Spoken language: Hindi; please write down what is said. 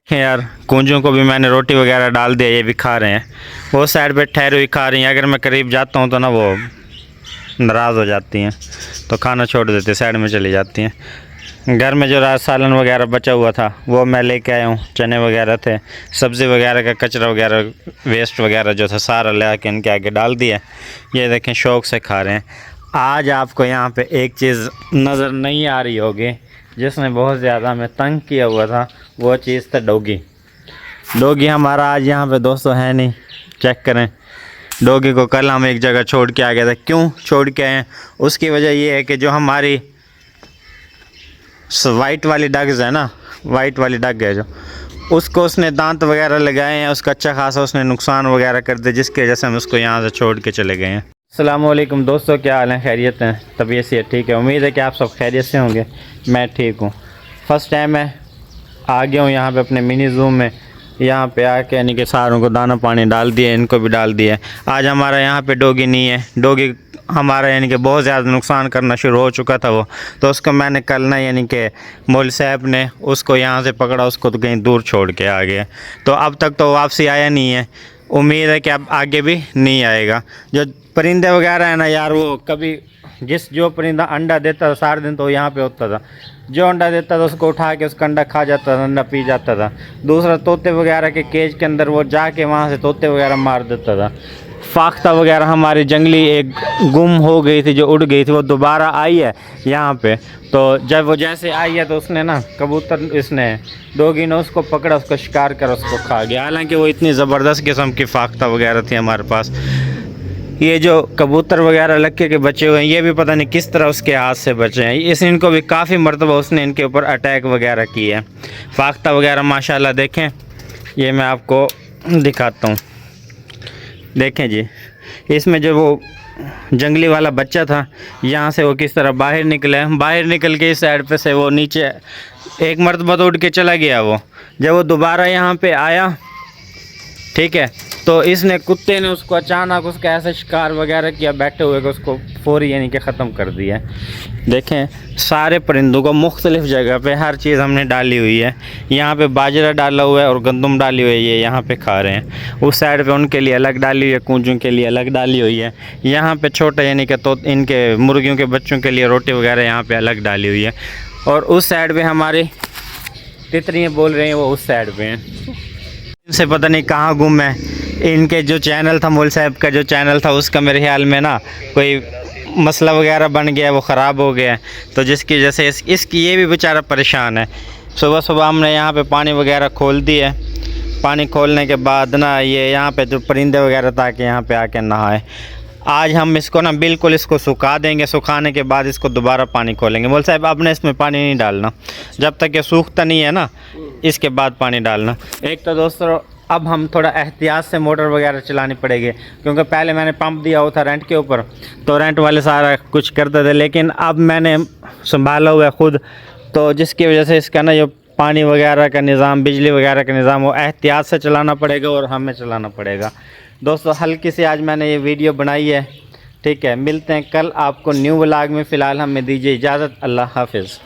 यार कूंजों को भी मैंने रोटी वगैरह डाल दिया, ये भी खा रहे हैं। वो साइड पे ठहरे हुई खा रही हैं। अगर मैं करीब जाता हूँ तो ना वो नाराज़ हो जाती हैं, तो खाना छोड़ देती, साइड में चली जाती हैं। घर में जो रात सालन वगैरह बचा हुआ था वो मैं लेके आया हूँ। चने वगैरह थे, सब्ज़ी वगैरह का कचरा वगैरह, वेस्ट वगैरह जो था सारा ले आके इनके आगे डाल दिया। ये देखें शौक़ से खा रहे हैं। आज आपको यहाँ पे एक चीज़ नज़र नहीं आ रही होगी जिसने बहुत ज़्यादा हमें तंग किया हुआ था, वो चीज़ था डॉगी। डॉगी हमारा आज यहाँ पे दोस्तों है नहीं। चेक करें, डॉगी को कल हम एक जगह छोड़ के आ गए थे। क्यों छोड़ के आए? उसकी वजह ये है कि जो हमारी वाइट वाली डग्स है ना, वाइट वाली डग है जो, उसको उसने दांत वगैरह लगाए हैं, उसका अच्छा खासा उसने नुकसान वगैरह कर दिया, जिसकी वजह से हम उसको यहाँ से छोड़ के चले गए हैं। अस्सलाम वालेकुम दोस्तों, क्या हाल है? खैरियत हैं? तबीयत से ठीक है? उम्मीद है कि आप सब खैरियत से होंगे। मैं ठीक हूँ। फ़र्स्ट टाइम मैं आ गया हूँ यहाँ पे अपने मिनी ज़ू में। यहाँ पे आके यानी कि सारों को दाना पानी डाल दिए, इनको भी डाल दिया। आज हमारा यहाँ पे डॉगी नहीं है। डॉगी हमारा यानी कि बहुत ज़्यादा नुकसान करना शुरू हो चुका था वो, तो उसको मैंने कल ना यानी कि मौलवी साहब ने उसको यहाँ से पकड़ा, उसको तो कहीं दूर छोड़ के आ गया। तो अब तक तो वापसी आया नहीं है। उम्मीद है कि अब आगे भी नहीं आएगा। जो परिंदे वगैरह है ना यार, वो कभी जो परिंदा अंडा देता था सारे दिन तो यहाँ पे होता था। जो अंडा देता था उसको उठा के उसका अंडा खा जाता था, अंडा पी जाता था। दूसरा तोते वगैरह के केज के अंदर वो जाके वहाँ से तोते वगैरह मार देता था। फाख्ता वगैरह हमारी जंगली एक गुम हो गई थी, जो उड़ गई थी, वो दोबारा आई है यहाँ पे। तो जब वो जैसे आई है तो उसने ना डॉगी ने उसको पकड़ा, उसको शिकार कर उसको खा गया। हालांकि वो इतनी ज़बरदस्त किस्म की फाख्ता वगैरह थी हमारे पास। ये जो कबूतर वगैरह लक्के के बचे हुए हैं, ये भी पता नहीं किस तरह उसके हाथ से बचे हैं। इनको भी काफ़ी मरतबा उसने इनके ऊपर अटैक वगैरह किए हैं। फाख्ता वगैरह माशाल्लाह देखें, ये मैं आपको दिखाता हूँ। देखें जी, इसमें जो वो जंगली वाला बच्चा था, यहाँ से वो किस तरह बाहर निकला है। बाहर निकल के इस साइड पे से वो नीचे एक मरतबा तो उड़ के चला गया। वो जब वो दोबारा यहाँ पे आया, ठीक है, तो इसने कुत्ते ने उसको अचानक उसका ऐसा शिकार वगैरह किया बैठे हुए को, उसको फौरी यानी कि ख़त्म कर दिया। देखें सारे परिंदों को मुख्तलिफ़ जगह पे हर चीज़ हमने डाली हुई है। यहाँ पे बाजरा डाला हुआ है और गंदम डाली हुई है, ये यहाँ पे खा रहे हैं। उस साइड पे उनके लिए अलग डाली हुई है, कूंजों के लिए अलग डाली हुई है। यहाँ पे छोटा यानी कि तो इनके मुर्गियों के बच्चों के लिए रोटी वगैरह यहाँ पर अलग डाली हुई है। और उस साइड पर हमारी तितरियाँ बोल रही हैं, वो उस साइड पर हैं। इनसे पता नहीं कहाँ गुम है। इनके जो चैनल था, मौलवी साहब का जो चैनल था, उसका मेरे ख्याल में ना कोई मसला वगैरह बन गया, वो ख़राब हो गया। तो जिसकी वजह से इसकी ये भी बेचारा परेशान है। सुबह सुबह हमने यहाँ पे पानी वगैरह खोल दिया। पानी खोलने के बाद ना ये यहाँ पे जो परिंदे वगैरह ताकि यहाँ पे आके नहाए। आज हम इसको ना बिल्कुल इसको सुखा देंगे। सुखाने के बाद इसको दोबारा पानी खोलेंगे। मौलवी साहब आपने इसमें पानी नहीं डालना जब तक ये सूखता नहीं है ना, इसके बाद पानी डालना। एक तो दोस्तों अब हम थोड़ा एहतियात से मोटर वगैरह चलानी पड़ेगी, क्योंकि पहले मैंने पंप दिया हुआ था रेंट के ऊपर, तो रेंट वाले सारा कुछ करते थे, लेकिन अब मैंने संभाला हुआ है ख़ुद। तो जिसकी वजह से इसका ना जो पानी वगैरह का निज़ाम, बिजली वगैरह का निज़ाम, वो एहतियात से चलाना पड़ेगा और हमें चलाना पड़ेगा। दोस्तों हल्की सी आज मैंने ये वीडियो बनाई है, ठीक है। मिलते हैं कल आपको न्यू व्लॉग में। फ़िलहाल हमें दीजिए इजाज़त। अल्लाह हाफिज़।